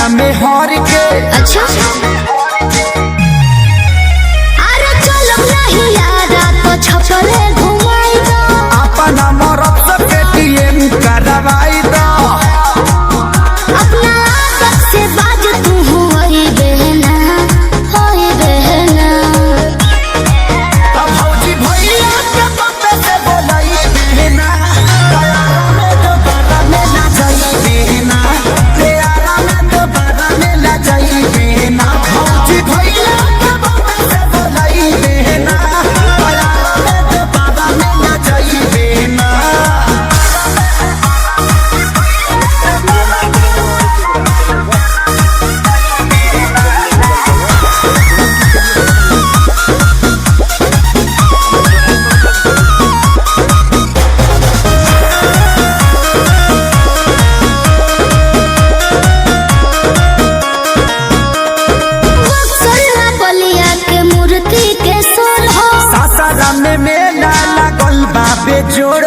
अपना में हर के। अच्छा अरे चलो नहीं यारा तो छपले घुमाई दो अपना मरद से पेटीएम करवाई दो। अपना आदत से बाज तू होई बहना होई बहना। तब भौजी भैया के बम्बे से बोलाई बहना प्यारा में दोबारा मिला जाई बहना प्यारा में दोबारा मिला जाई बहना। भौजी भैया के बम्बे से बोलाई बहना प्यारा में दोबारा मिला जाई बहना। बक्सला बलिया के मूर्ति के सोल हो सासाराम में मेला लागल बा बेजोड़